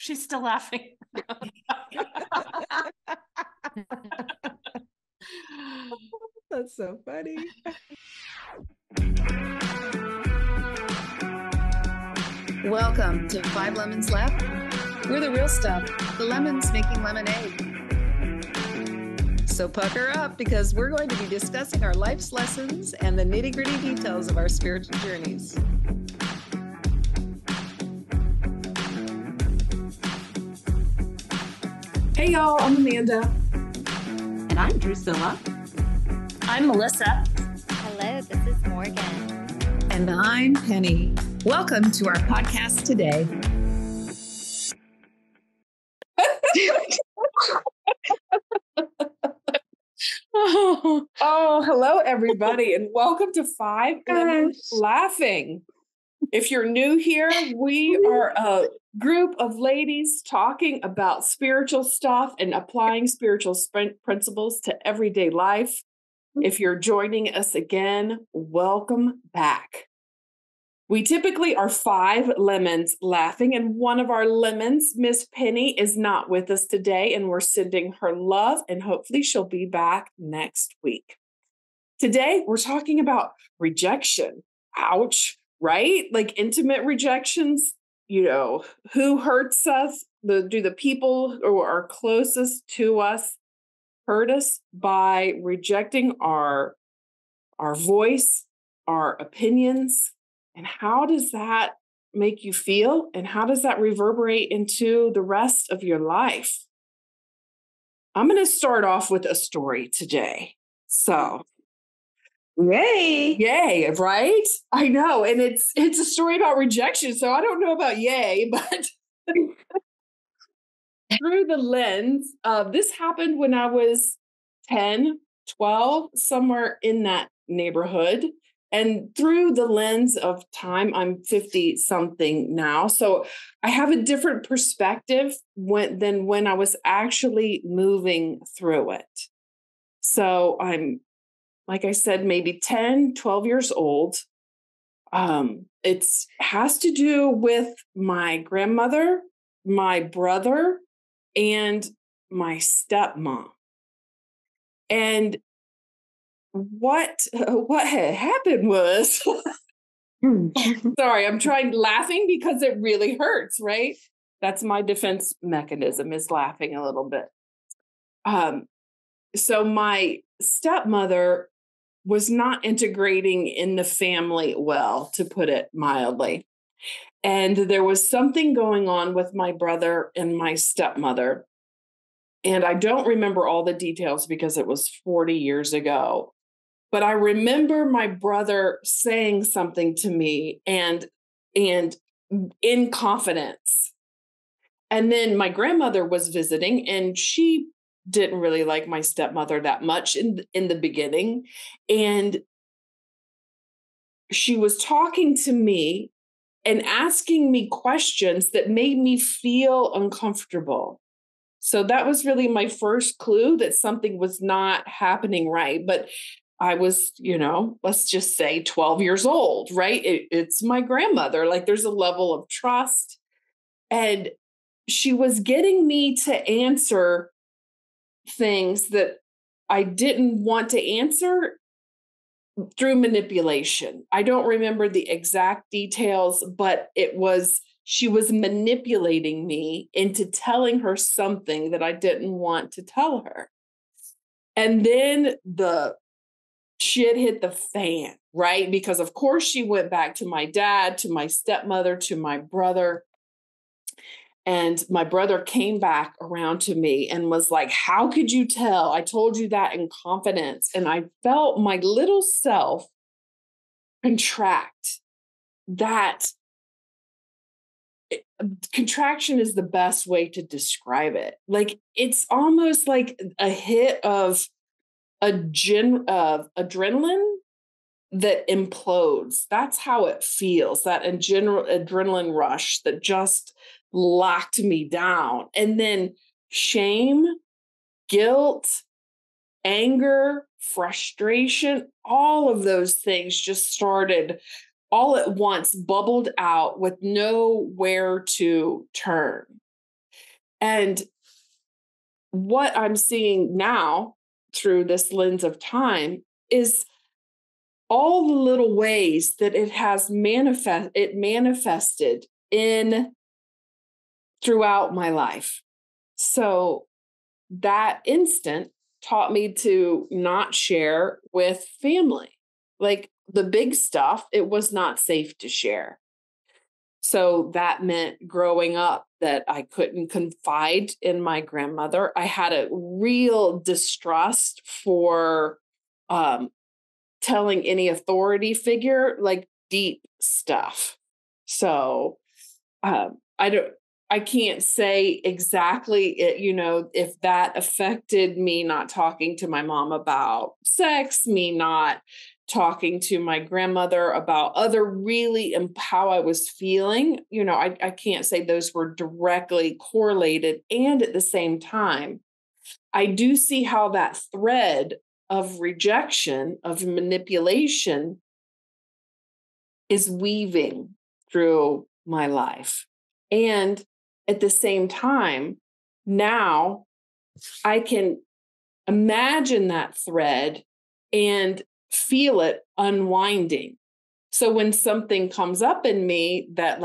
She's still laughing. That's so funny. Welcome to 5 Lemons Left. We're the real stuff, the lemons making lemonade. So pucker up because we're going to be discussing our life's lessons and the nitty-gritty details of our spiritual journeys. Hey y'all, I'm Amanda. And I'm Drusilla. I'm Melissa. Hello, this is Morgan. And I'm Penny. Welcome to our podcast today. Oh, hello everybody, and welcome to 5 Lemons Laughing. If you're new here, we are a group of ladies talking about spiritual stuff and applying spiritual principles to everyday life. If you're joining us again, welcome back. We typically are 5 lemons laughing, and one of our lemons, Miss Penny, is not with us today, and we're sending her love, and hopefully she'll be back next week. Today, we're talking about rejection. Ouch, right? Like intimate rejections, who hurts us? Do the people who are closest to us hurt us by rejecting our voice, our opinions? And how does that make you feel? And how does that reverberate into the rest of your life? I'm going to start off with a story today. So, yay, right? I know. And it's a story about rejection. So I don't know about yay, but through the lens of this happened when I was 10, 12, somewhere in that neighborhood. And through the lens of time, I'm 50 something now. So I have a different perspective than when I was actually moving through it. So I'm, like I said, maybe 10, 12 years old. It has to do with my grandmother, my brother, and my stepmom. And what had happened was, sorry, I'm laughing because it really hurts, right? That's my defense mechanism, is laughing a little bit. So my stepmother was not integrating in the family well, to put it mildly. And there was something going on with my brother and my stepmother. And I don't remember all the details because it was 40 years ago. But I remember my brother saying something to me and in confidence. And then my grandmother was visiting, and she didn't really like my stepmother that much in the beginning. And she was talking to me and asking me questions that made me feel uncomfortable. So that was really my first clue that something was not happening right. But I was, let's just say 12 years old, right? It's my grandmother. Like, there's a level of trust. And she was getting me to answer things that I didn't want to answer through manipulation. I don't remember the exact details, but she was manipulating me into telling her something that I didn't want to tell her. And then the shit hit the fan, right? Because of course she went back to my dad, to my stepmother, to my brother. And my brother came back around to me and was like, how could you tell? I told you that in confidence. And I felt my little self contract. Contraction is the best way to describe it. Like, it's almost like a hit of adrenaline that implodes. That's how it feels, that adrenaline rush that just locked me down. And then shame, guilt, anger, frustration, all of those things just started all at once, bubbled out with nowhere to turn. And what I'm seeing now through this lens of time is all the little ways that it has manifested in throughout my life. So that instant taught me to not share with family. Like the big stuff, it was not safe to share. So that meant growing up that I couldn't confide in my grandmother. I had a real distrust for telling any authority figure, like deep stuff. So I can't say exactly if that affected me not talking to my mom about sex, me not talking to my grandmother about other really how I was feeling. I can't say those were directly correlated. And at the same time, I do see how that thread of rejection, of manipulation, is weaving through my life. And at the same time, now I can imagine that thread and feel it unwinding. So when something comes up in me that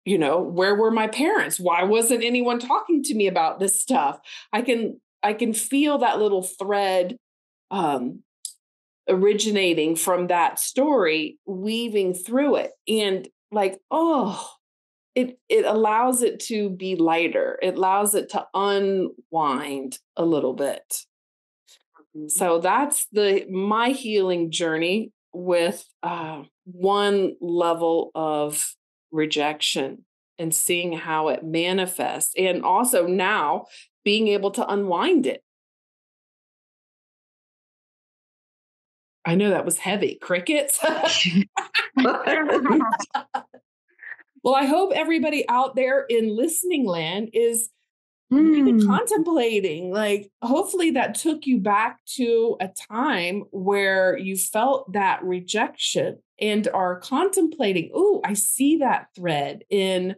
where were my parents? Why wasn't anyone talking to me about this stuff? I can feel that little thread originating from that story, weaving through it. And it allows it to be lighter. It allows it to unwind a little bit. So that's my healing journey with one level of rejection and seeing how it manifests, and also now being able to unwind it. I know that was heavy. Crickets. Well, I hope everybody out there in listening land is really contemplating, hopefully that took you back to a time where you felt that rejection and are contemplating, I see that thread in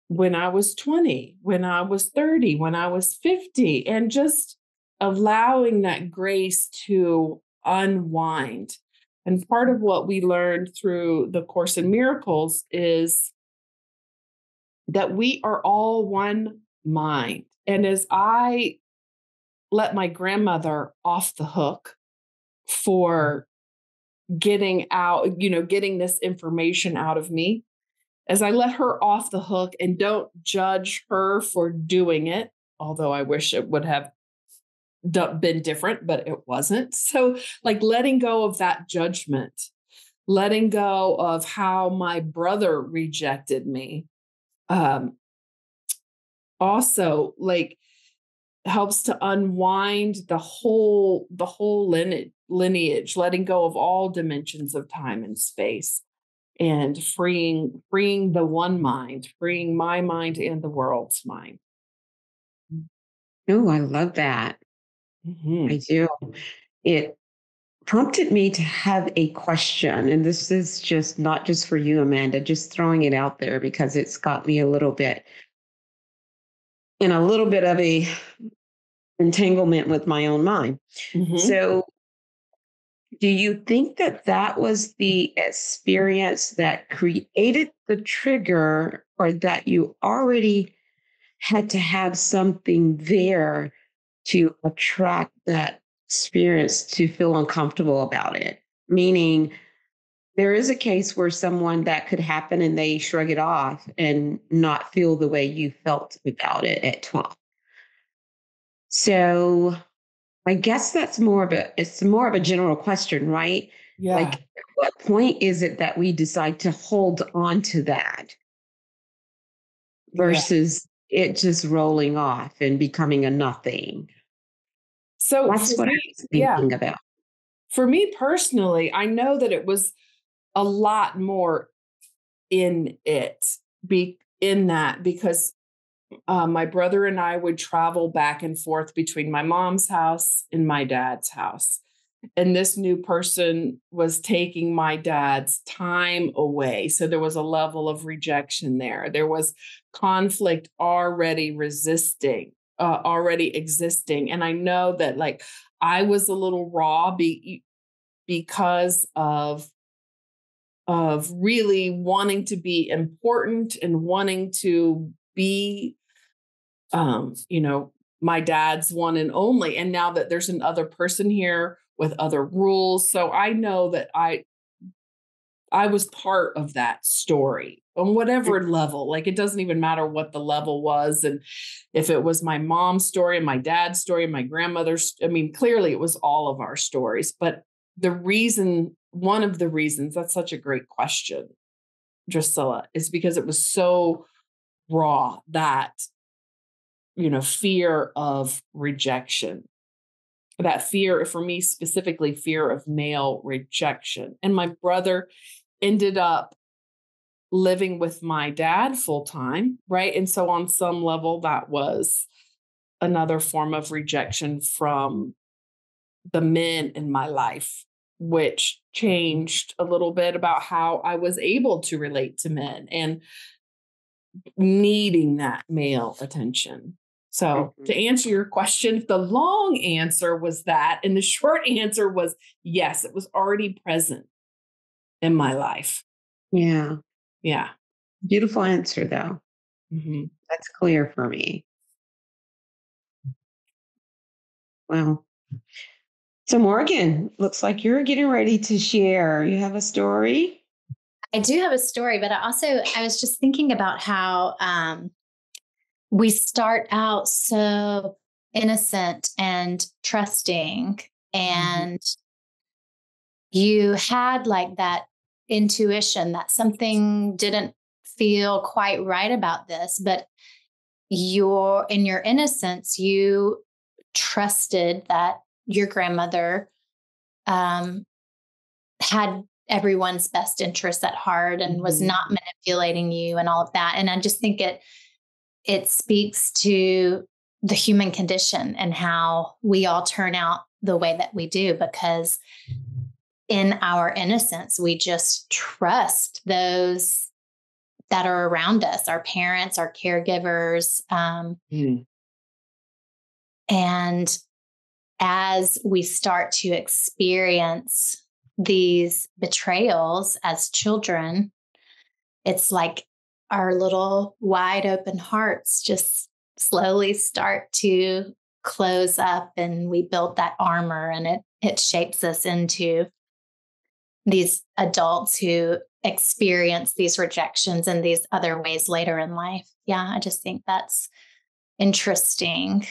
when I was 20, when I was 30, when I was 50, and just allowing that grace to unwind. And part of what we learned through the Course in Miracles is that we are all one mind. And as I let my grandmother off the hook for getting this information out of me, as I let her off the hook and don't judge her for doing it, although I wish it would have been different, but it wasn't. So letting go of that judgment, letting go of how my brother rejected me, also helps to unwind the whole lineage, letting go of all dimensions of time and space, and freeing the one mind, freeing my mind and the world's mind. Oh, I love that. Mm-hmm. I do. It prompted me to have a question, and this is just not just for you, Amanda, just throwing it out there because it's got me in a little bit of a entanglement with my own mind. Mm-hmm. So do you think that was the experience that created the trigger, or that you already had to have something there to attract that experience to feel uncomfortable about it? Meaning, there is a case where someone that could happen and they shrug it off and not feel the way you felt about it at 12. So I guess it's more of a general question, right? Yeah. At what point is it that we decide to hold on to that versus it just rolling off and becoming a nothing? So that's what I was thinking about. For me personally, I know that it was a lot more in that because my brother and I would travel back and forth between my mom's house and my dad's house. And this new person was taking my dad's time away. So there was a level of rejection there. There was conflict already existing. And I know that like I was a little raw because of really wanting to be important and wanting to be, my dad's one and only. And now that there's another person here with other rules. So I know that I was part of that story on whatever level. Like, it doesn't even matter what the level was. And if it was my mom's story and my dad's story and my grandmother's, I mean, clearly it was all of our stories. But one of the reasons, that's such a great question, Drusilla, is because it was so raw, that, fear of rejection, that fear, for me specifically, fear of male rejection. And my brother ended up living with my dad full time, right? And so on some level, that was another form of rejection from the men in my life, which changed a little bit about how I was able to relate to men and needing that male attention. So to answer your question, the long answer was that, and the short answer was yes, it was already present in my life. Yeah. Yeah. Beautiful answer, though. Mm-hmm. That's clear for me. Well, so Morgan, looks like you're getting ready to share. You have a story? I do have a story, but I was just thinking about how we start out so innocent and trusting, and you had like that intuition that something didn't feel quite right about this, but in your innocence, you trusted that your grandmother had everyone's best interests at heart and was not manipulating you and all of that. And I just think it speaks to the human condition and how we all turn out the way that we do, because in our innocence, we just trust those that are around us, our parents, our caregivers. And as we start to experience these betrayals as children, it's like our little wide open hearts just slowly start to close up, and we build that armor, and it shapes us into these adults who experience these rejections in these other ways later in life. Yeah, I just think that's interesting,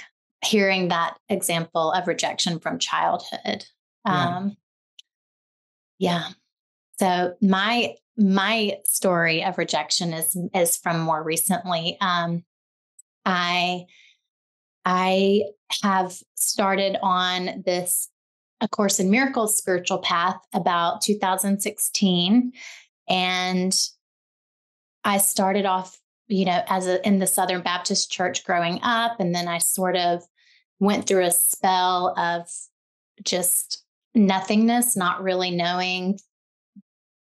hearing that example of rejection from childhood. Yeah. So my story of rejection is from more recently. I have started on this A Course in Miracles spiritual path about 2016, and I started off, in the Southern Baptist Church growing up, and then I sort of went through a spell of just nothingness, not really knowing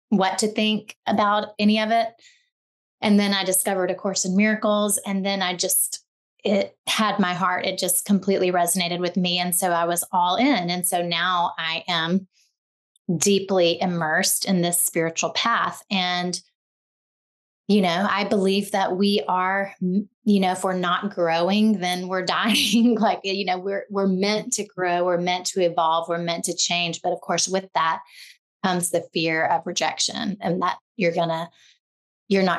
what to think about any of it. And then I discovered A Course in Miracles, and then it had my heart. It just completely resonated with me. And so I was all in. And so now I am deeply immersed in this spiritual path. And, I believe that we are, if we're not growing, then we're dying. Like, we're meant to grow, we're meant to evolve, we're meant to change. But of course, with that comes the fear of rejection, and that you're not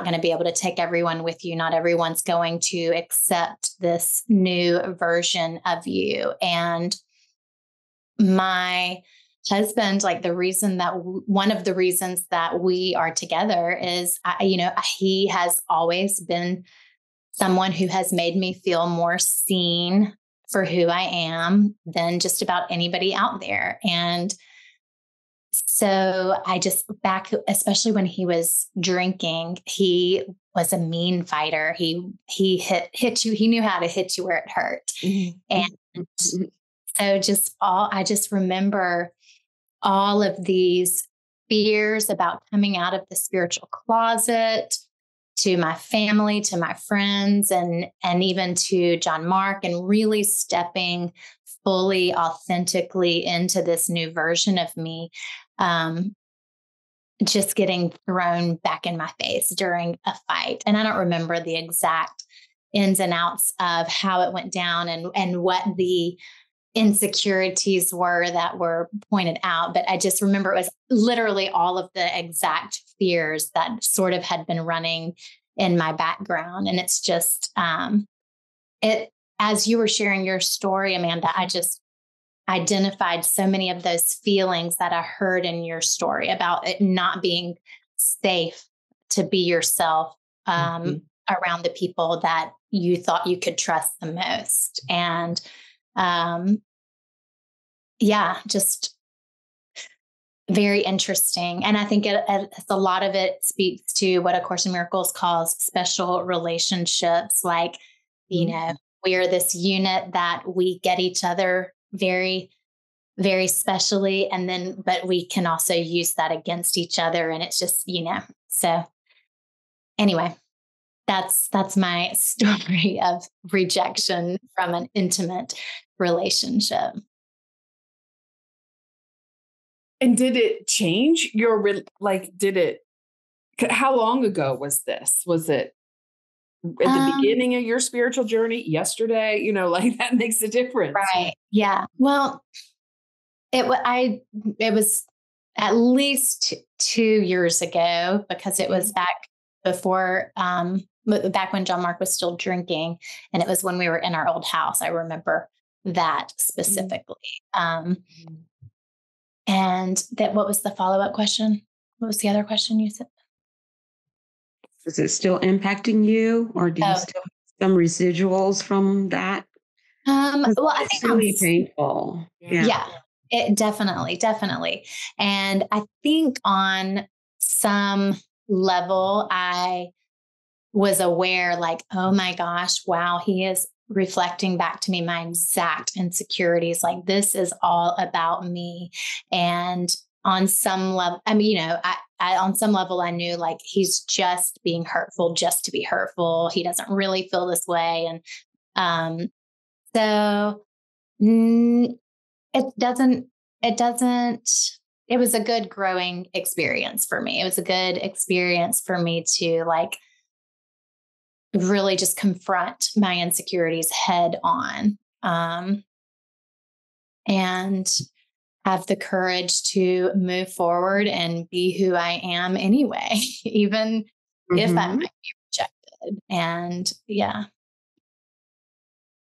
going to be able to take everyone with you. Not everyone's going to accept this new version of you. And my husband, like one of the reasons that we are together is, he has always been someone who has made me feel more seen for who I am than just about anybody out there. And so especially when he was drinking, he was a mean fighter. He hit you. He knew how to hit you where it hurt. And so I just remember all of these fears about coming out of the spiritual closet to my family, to my friends, and even to John Mark, and really stepping fully, authentically into this new version of me, just getting thrown back in my face during a fight. And I don't remember the exact ins and outs of how it went down and what the insecurities were that were pointed out. But I just remember it was literally all of the exact fears that sort of had been running in my background. And it's just, as you were sharing your story, Amanda, I just identified so many of those feelings that I heard in your story about it not being safe to be yourself around the people that you thought you could trust the most. And just very interesting. And I think a lot of it speaks to what A Course in Miracles calls special relationships. Like, you know, we are this unit that we get each other very, very specially. And then, but we can also use that against each other. And it's just, you know, so anyway, that's my story of rejection from an intimate relationship. And did it change your, how long ago was this? Was it at the beginning of your spiritual journey, yesterday? You know, like that makes a difference. Right. Yeah. Well, it was at least 2 years ago, because it was back before, back when John Mark was still drinking. And it was when we were in our old house. I remember that specifically. And that, what was the follow-up question? What was the other question you said? Is it still impacting you, or do you still have some residuals from that? Well, I think it's really painful. Yeah, it definitely. And I think on some level, I was aware, like, oh my gosh, wow, he is reflecting back to me my exact insecurities. Like, this is all about me. And on some level, I mean, you know, I on some level, I knew, like, he's just being hurtful just to be hurtful. He doesn't really feel this way. And so it was a good growing experience for me. It was a good experience for me to, like, really just confront my insecurities head on, and have the courage to move forward and be who I am anyway, even if I might be rejected. And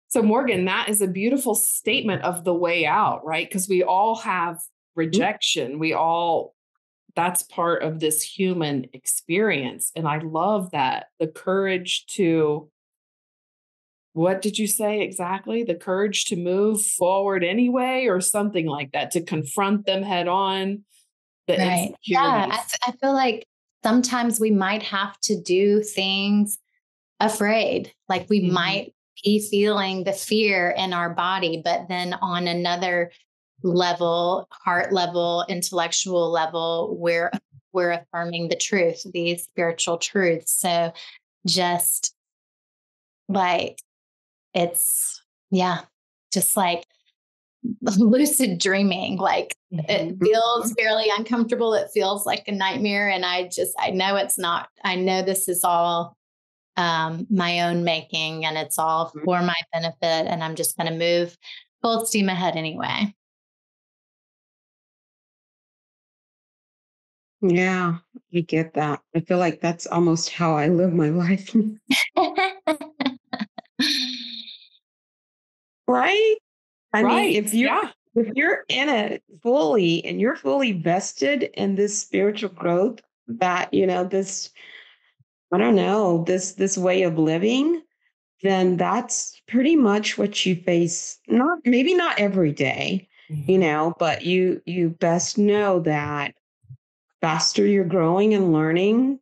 So Morgan, that is a beautiful statement of the way out, right? Because we all have rejection. That's part of this human experience. And I love that. The courage to, what did you say exactly? The courage to move forward anyway, or something like that, to confront them head on. Right. Yeah. I feel like sometimes we might have to do things afraid. Like, we might be feeling the fear in our body, but then on another level, heart level, intellectual level, we're affirming the truth, these spiritual truths. So just like, it's just like lucid dreaming. Like, it feels fairly uncomfortable. It feels like a nightmare. And I know it's not. I know this is all my own making, and it's all for my benefit. And I'm just going to move full steam ahead anyway. Yeah, I get that. I feel like that's almost how I live my life. Right? I mean, if you're in it fully and you're fully vested in this spiritual growth, that, you know, this way of living, then that's pretty much what you face. Maybe not every day, you know, but you best know that faster you're growing and learning,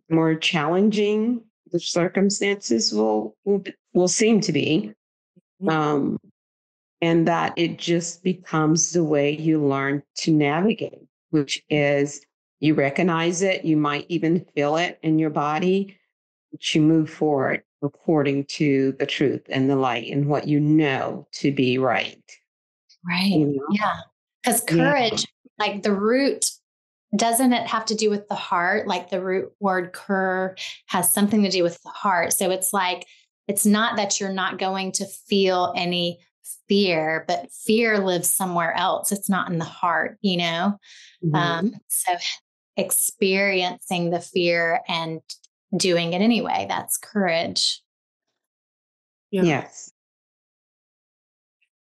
more challenging the circumstances will seem to be. and that it just becomes the way you learn to navigate, which is you recognize it, you might even feel it in your body, but you move forward according to the truth and the light and what you know to be right. Right. You know? Yeah. Because Yeah. courage, like the root, doesn't it have to do with the heart? Like the root word cur has something to do with the heart. So it's like, it's not that you're not going to feel any fear, but fear lives somewhere else. It's not in the heart, you know? Mhm. So experiencing the fear and doing it anyway, that's courage. Yeah. Yes.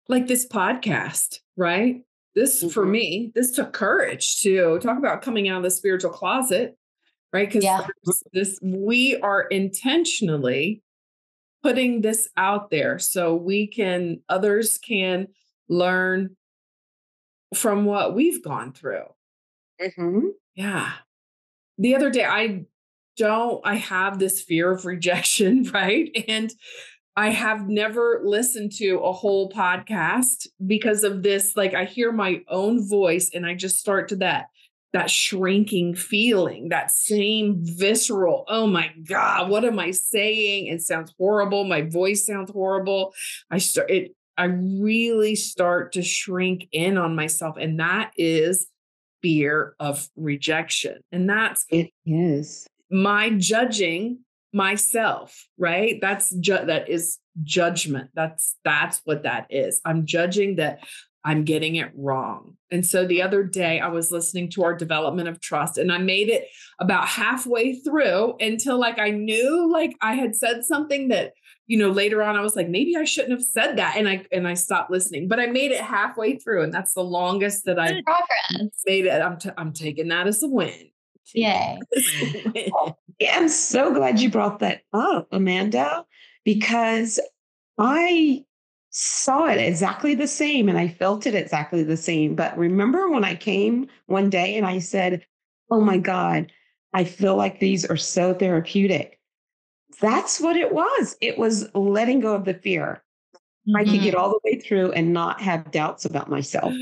Like this podcast, right? This, for Mhm. me, this took courage to talk about coming out of the spiritual closet, right? Because Yeah. we are intentionally putting this out there so others can learn from what we've gone through. Mhm. Yeah. The other day, I have this fear of rejection, right? And I have never listened to a whole podcast because of this. Like I hear my own voice and I just start to that shrinking feeling, that same visceral, oh my God, what am I saying? It sounds horrible. My voice sounds horrible. I really start to shrink in on myself. And that is fear of rejection. And that's It is. my judging myself, right? That is judgment. That's what that is. I'm judging that I'm getting it wrong. And so the other day I was listening to our development of trust and I made it about halfway through until like I knew like I had said something that, later on I was like, maybe I shouldn't have said that. And I stopped listening, but I made it halfway through. And that's the longest that I've Progress. made it. I'm taking that as a win. Yay. Yeah, I'm so glad you brought that up, Amanda, because I saw it exactly the same and I felt it exactly the same. But remember when I came one day and I said, oh my God, I feel like these are so therapeutic. That's what it was. It was letting go of the fear. I could get all the way through and not have doubts about myself.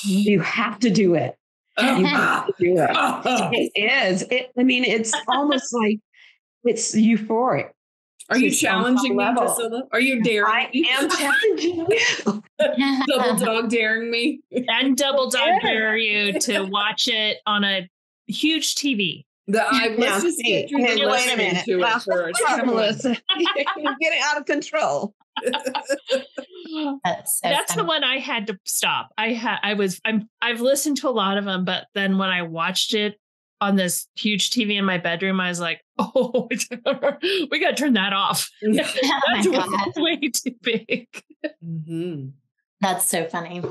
You have to do it. You have to do it. It is. It's almost like it's euphoric. Are you To some challenging me, level. Drusilla? Are you daring I me? am challenging you. Double dog daring me. And double dog dare you to watch it on a huge TV. Let's just get through the wait a minute. to it first. Melissa, you're getting out of control. That's the one I had to stop. I've listened to a lot of them, but then when I watched it on this huge TV in my bedroom, I was like, oh, we got to turn that off. That's way too big. Mm-hmm. That's so funny.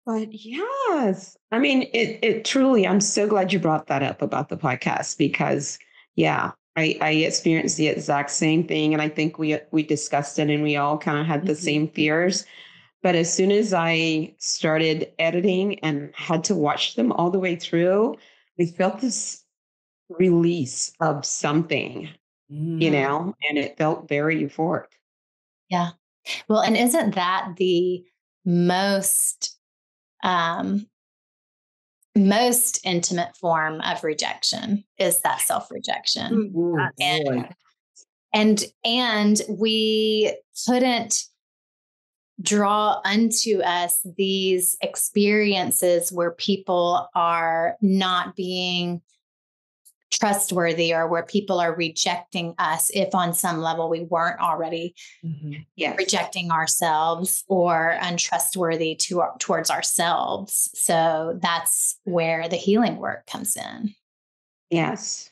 But yes, it truly, I'm so glad you brought that up about the podcast because I experienced the exact same thing. And I think we discussed it and we all kind of had the same fears. But as soon as I started editing and had to watch them all the way through, I felt this release of something, and it felt very euphoric. Yeah. Well, and isn't that the most intimate form of rejection is that self-rejection. And we couldn't draw unto us these experiences where people are not being trustworthy or where people are rejecting us if on some level we weren't already rejecting ourselves or untrustworthy towards ourselves. So that's where the healing work comes in. Yes.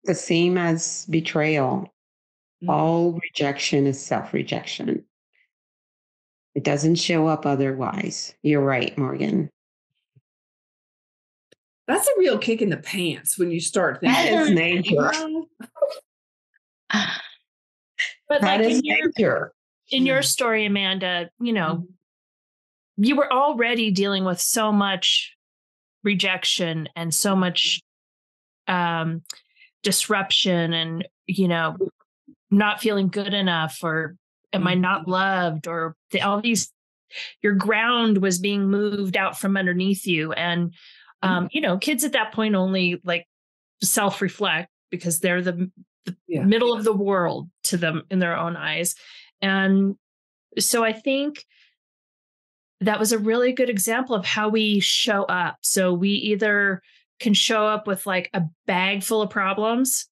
The same as betrayal. All rejection is self-rejection. It doesn't show up otherwise. You're right, Morgan. That's a real kick in the pants when you start thinking. That is major. But that like is major. In your story, Amanda, you were already dealing with so much rejection and so much disruption and, not feeling good enough or am I not loved? Or all these, your ground was being moved out from underneath you. And, kids at that point only like self-reflect because they're the middle of the world to them in their own eyes. And so I think that was a really good example of how we show up. So we either can show up with like a bag full of problems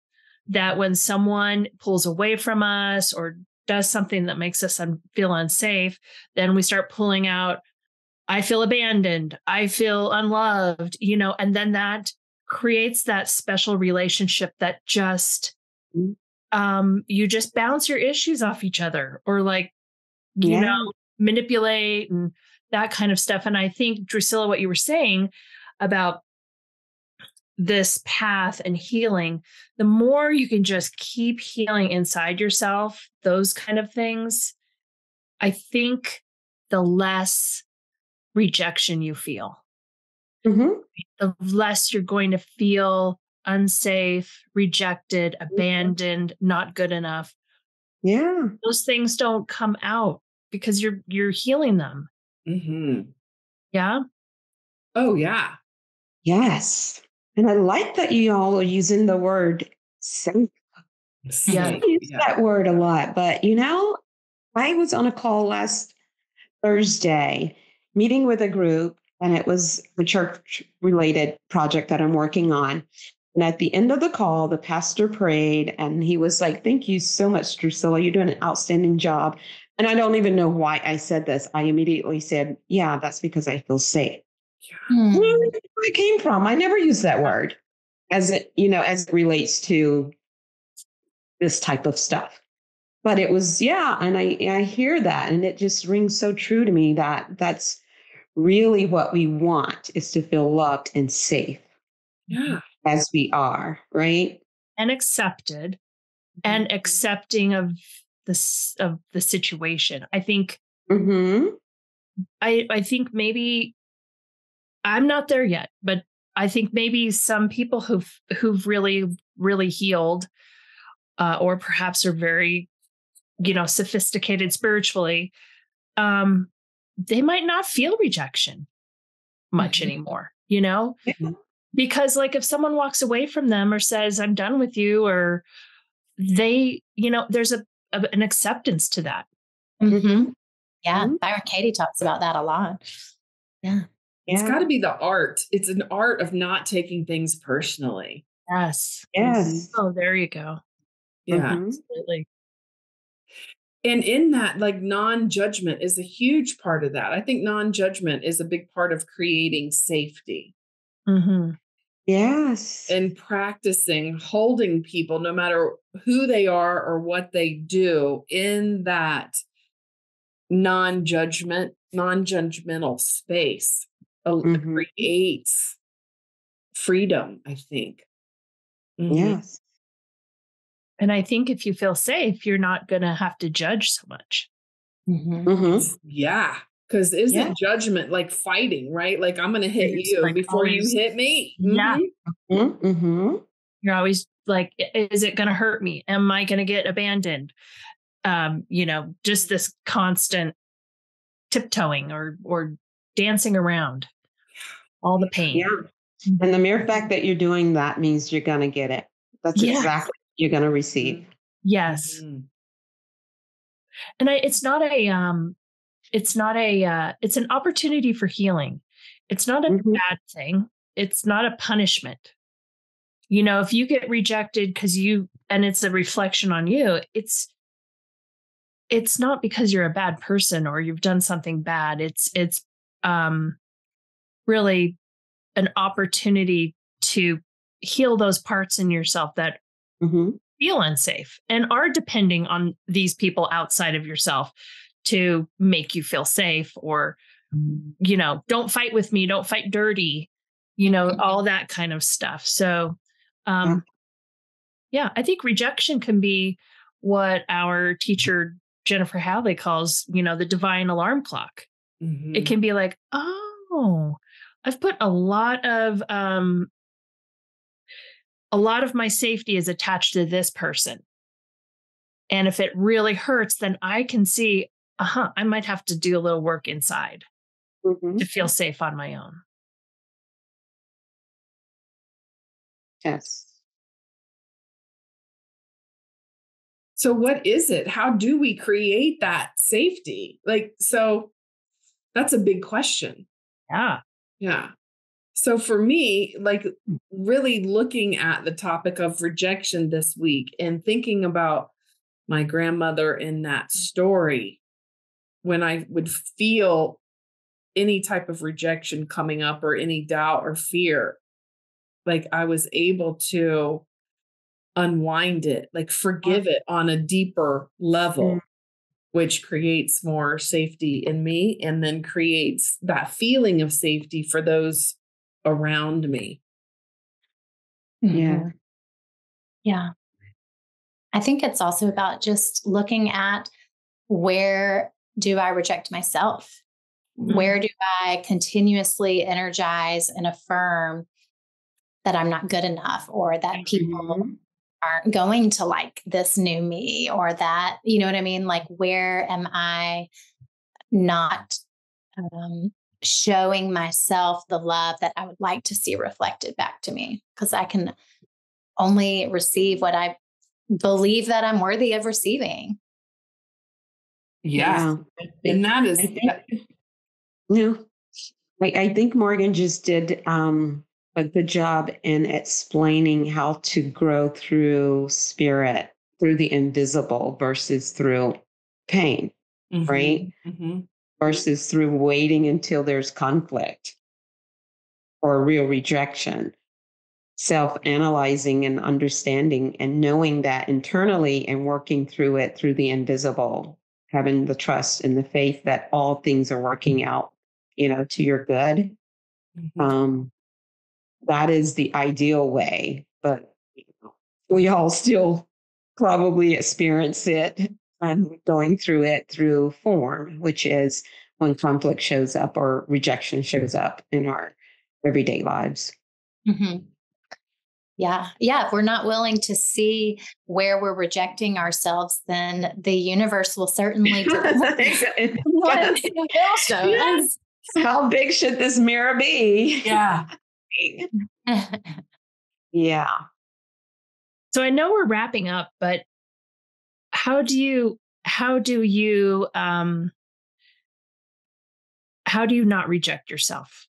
that when someone pulls away from us or does something that makes us feel unsafe, then we start pulling out, I feel abandoned, I feel unloved, and then that creates that special relationship that just, you just bounce your issues off each other or like, manipulate and that kind of stuff. And I think, Drusilla, what you were saying about this path and healing, the more you can just keep healing inside yourself, those kind of things, I think the less rejection you feel, the less you're going to feel unsafe, rejected, abandoned, not good enough. Yeah. Those things don't come out because you're healing them. Yeah. Oh, yeah. Yes. And I like that you all are using the word safe. Yeah. I use that word a lot, but I was on a call last Thursday meeting with a group, and it was a church related project that I'm working on. And at the end of the call, the pastor prayed and he was like, "Thank you so much, Drusilla. You're doing an outstanding job." And I don't even know why I said this. I immediately said, "Yeah, that's because I feel safe." Where it came from. I never use that word as it relates to this type of stuff. But it was, and I hear that, and it just rings so true to me that that's really what we want, is to feel loved and safe as we are, right? And accepted and accepting of the situation. I think, I think maybe I'm not there yet, but I think maybe some people who've really, really healed, or perhaps are very, sophisticated spiritually, they might not feel rejection much anymore, because like if someone walks away from them or says, "I'm done with you," or they, there's an acceptance to that. Yeah. Byron Katie talks about that a lot. Yeah. It's got to be the art. It's an art of not taking things personally. Yes. Oh, there you go. Yeah. Absolutely. And in that, like, non-judgment is a huge part of that. I think non-judgment is a big part of creating safety. Yes. And practicing holding people, no matter who they are or what they do, in that non-judgmental space creates freedom, I think. Yes. And I think if you feel safe, you're not going to have to judge so much. Yeah. Because isn't judgment like fighting, right? Like, I'm going to hit you like before you hit me. Yeah. You're always like, is it going to hurt me? Am I going to get abandoned? Just this constant tiptoeing or dancing around all the pain. Yeah. And the mere fact that you're doing that means you're going to get it. That's exactly what you're going to receive. Yes. And it's an opportunity for healing. It's not a bad thing. It's not a punishment. If you get rejected and it's a reflection on you, it's not because you're a bad person or you've done something bad. It's really an opportunity to heal those parts in yourself that feel unsafe and are depending on these people outside of yourself to make you feel safe, or, don't fight with me, don't fight dirty, all that kind of stuff. So, I think rejection can be what our teacher, Jennifer Hadley, calls, the divine alarm clock. It can be like, oh, I've put a lot of my safety is attached to this person. And if it really hurts, then I can see, I might have to do a little work inside to feel safe on my own. Yes. So what is it? How do we create that safety? Like, so that's a big question. Yeah. Yeah. So for me, like really looking at the topic of rejection this week and thinking about my grandmother in that story, when I would feel any type of rejection coming up or any doubt or fear, like I was able to unwind it, like forgive it on a deeper level, which creates more safety in me and then creates that feeling of safety for those around me. Yeah. Yeah. I think it's also about just looking at, where do I reject myself? Where do I continuously energize and affirm that I'm not good enough, or that people aren't going to like this new me, or that, you know what I mean? Like, where am I not showing myself the love that I would like to see reflected back to me? Because I can only receive what I believe that I'm worthy of receiving. Yes. Yeah. And that is, I think Morgan just did a good job in explaining how to grow through spirit, through the invisible versus through pain, right? Versus through waiting until there's conflict or real rejection. Self-analyzing and understanding and knowing that internally and working through it through the invisible, having the trust and the faith that all things are working out, to your good. That is the ideal way, but we all still probably experience it and going through it through form, which is when conflict shows up or rejection shows up in our everyday lives. Yeah. If we're not willing to see where we're rejecting ourselves, then the universe will certainly do what it'll show us. How big should this mirror be? Yeah. Yeah. So I know we're wrapping up, but how do you not reject yourself?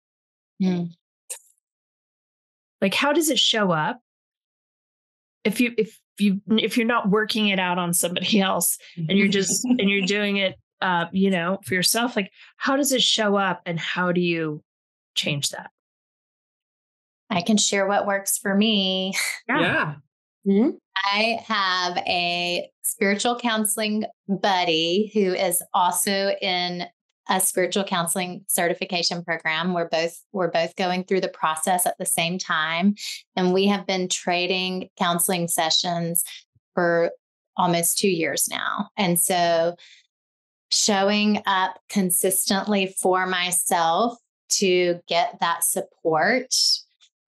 Like, how does it show up? If you're not working it out on somebody else and you're doing it, for yourself, like, how does it show up and how do you change that? I can share what works for me. Yeah. I have a spiritual counseling buddy who is also in a spiritual counseling certification program. We're both going through the process at the same time. And we have been trading counseling sessions for almost 2 years now. And so showing up consistently for myself to get that support,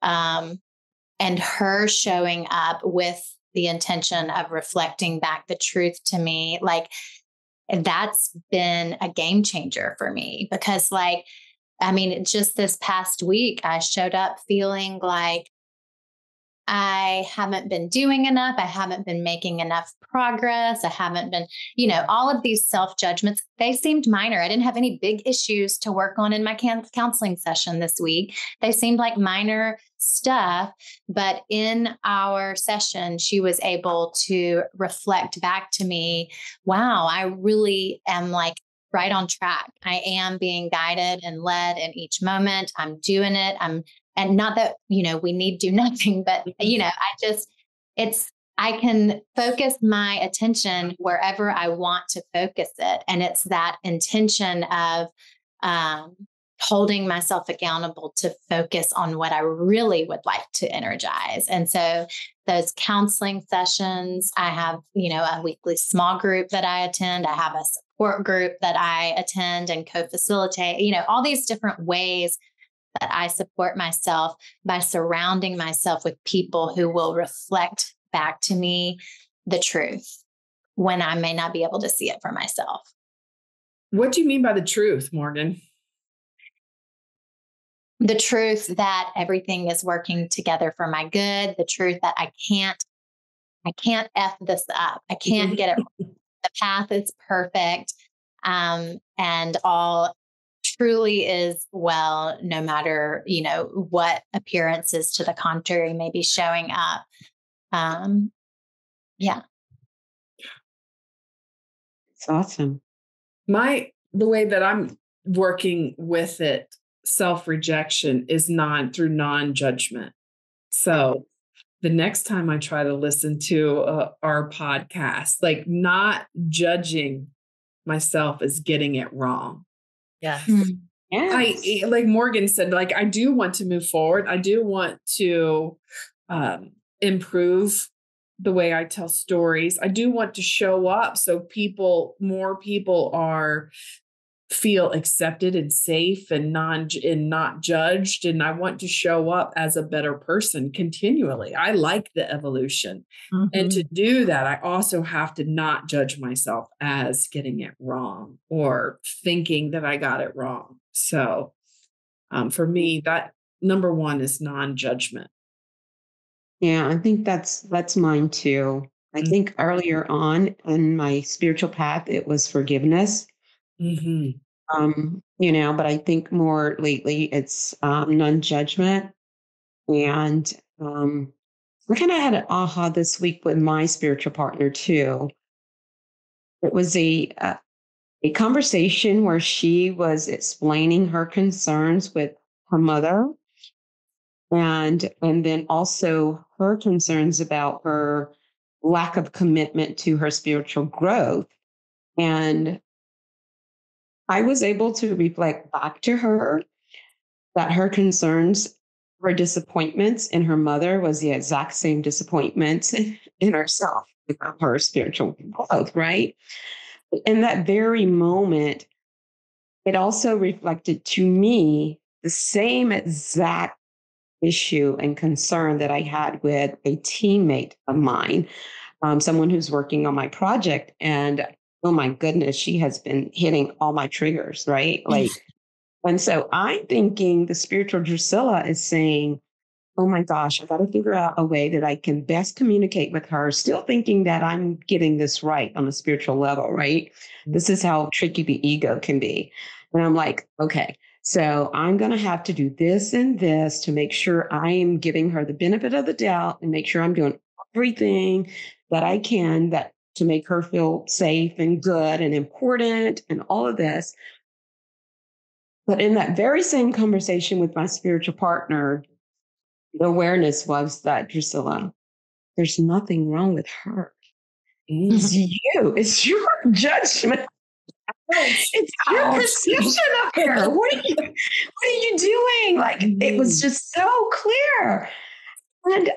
and her showing up with the intention of reflecting back the truth to me, like, that's been a game changer for me. Because just this past week, I showed up feeling like I haven't been doing enough. I haven't been making enough progress. I haven't been, all of these self-judgments, they seemed minor. I didn't have any big issues to work on in my counseling session this week. They seemed like minor stuff. But in our session, she was able to reflect back to me, wow, I really am like right on track. I am being guided and led in each moment. I'm doing it. And not that, we need do nothing, but, I can focus my attention wherever I want to focus it. And it's that intention of holding myself accountable to focus on what I really would like to energize. And so those counseling sessions, I have, a weekly small group that I attend. I have a support group that I attend and co-facilitate, all these different ways that I support myself by surrounding myself with people who will reflect back to me the truth. when I may not be able to see it for myself. What do you mean by the truth, Morgan? The truth that everything is working together for my good, the truth that I can't F this up. I can't get it. The path is perfect. And all truly is well, no matter, what appearances to the contrary may be showing up. Yeah. It's awesome. The way that I'm working with it, self-rejection, is through non-judgment. So the next time I try to listen to our podcast, like not judging myself as getting it wrong. Yes. Yes. Like Morgan said, like, I do want to move forward. I do want to improve the way I tell stories. I do want to show up so more people feel accepted and safe and not judged. And I want to show up as a better person continually. I like the evolution. Mm-hmm. And to do that, I also have to not judge myself as getting it wrong or thinking that I got it wrong. So for me, that number one is non-judgment. Yeah, I think that's mine too. I think earlier on in my spiritual path, it was forgiveness. Mm-hmm. But I think more lately it's non-judgment. And I kind of had an aha this week with my spiritual partner too. It was a conversation where she was explaining her concerns with her mother. And then also her concerns about her lack of commitment to her spiritual growth. And I was able to reflect back to her that her concerns, her disappointments in her mother was the exact same disappointments in herself about her spiritual growth, right? In that very moment, it also reflected to me the same exact issue and concern that I had with a teammate of mine, someone who's working on my project. And oh my goodness, she has been hitting all my triggers, right? And so I'm thinking the spiritual Drusilla is saying, oh my gosh, I got to figure out a way that I can best communicate with her, still thinking that I'm getting this right on a spiritual level, right? This is how tricky the ego can be. And I'm like, okay, so I'm going to have to do this and this to make sure I am giving her the benefit of the doubt and make sure I'm doing everything that I can to make her feel safe and good and important and all of this. But in that very same conversation with my spiritual partner, the awareness was that, Drusilla, there's nothing wrong with her. It's you. It's your judgment. It's your perception of her. What are you doing? Like, it was just so clear. And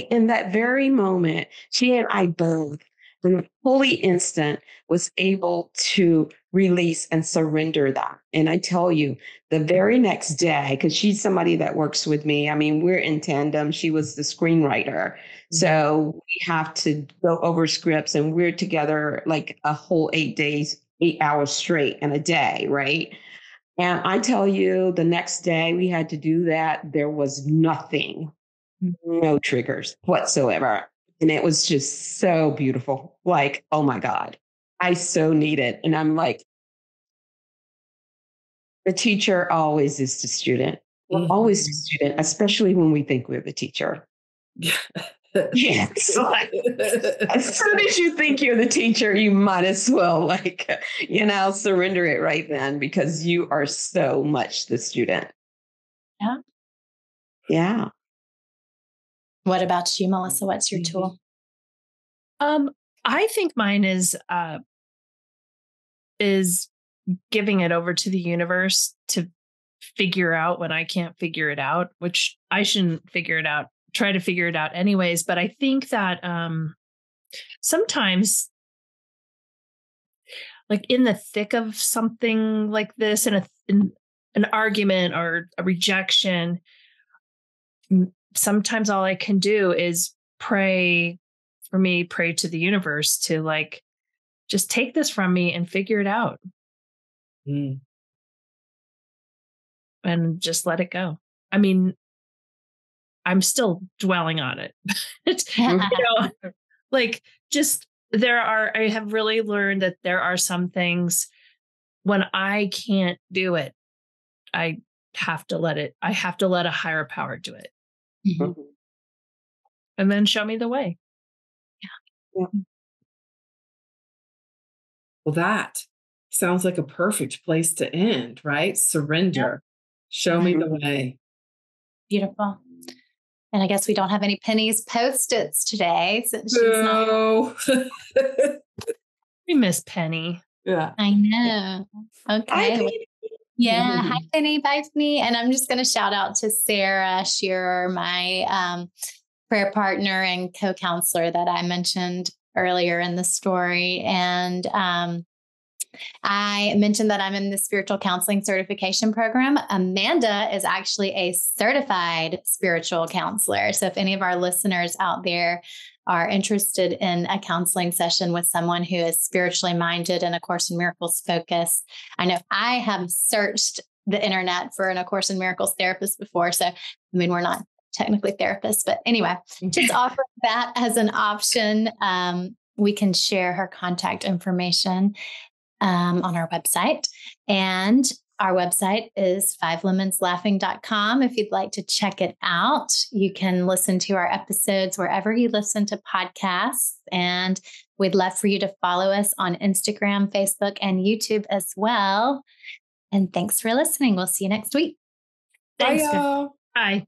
in that very moment, she and I both, in a fully instant, was able to release and surrender that. And I tell you, the very next day, because she's somebody that works with me, I mean, we're in tandem. She was the screenwriter. So we have to go over scripts, and we're together like a whole 8 hours straight in a day, right? And I tell you, the next day we had to do that. There was nothing, no triggers whatsoever. And it was just so beautiful. Like, oh my God, I so need it. And I'm like, the teacher always is the student. We're always the student, especially when we think we're the teacher. Yes. Like, as soon as you think you're the teacher, you might as well surrender it right then, because you are so much the student. Yeah. Yeah. What about you, Melissa? What's your tool? I think mine is giving it over to the universe to figure out when I can't figure it out, which I shouldn't try to figure it out anyways. But I think that sometimes, like in the thick of something like this, in an argument or a rejection, sometimes all I can do is pray for me, pray to the universe to like, just take this from me and figure it out. Mm. And just let it go. I mean, I'm still dwelling on it. Like just I have really learned that there are some things when I can't do it, I have to let a higher power do it. Mm-hmm. And then show me the way. Yeah. Well, that sounds like a perfect place to end, right? Surrender. Show me the way. Beautiful. And I guess we don't have any Penny's Post-its today since she's not. We miss Penny. Yeah. I know. Okay. Yeah. Hi, Penny. Bye, Penny. And I'm just going to shout out to Sarah Shearer, my prayer partner and co-counselor that I mentioned earlier in the story. And I mentioned that I'm in the spiritual counseling certification program. Amanda is actually a certified spiritual counselor. So if any of our listeners out there are interested in a counseling session with someone who is spiritually minded and A Course in Miracles focused, I know I have searched the internet for an A Course in Miracles therapist before. So, I mean, we're not technically therapists, but anyway, just offering that as an option. We can share her contact information on our website. And our website is fivelemonslaughing.com. If you'd like to check it out, you can listen to our episodes wherever you listen to podcasts. And we'd love for you to follow us on Instagram, Facebook, and YouTube as well. And thanks for listening. We'll see you next week. Thanks. Bye, y'all. Bye.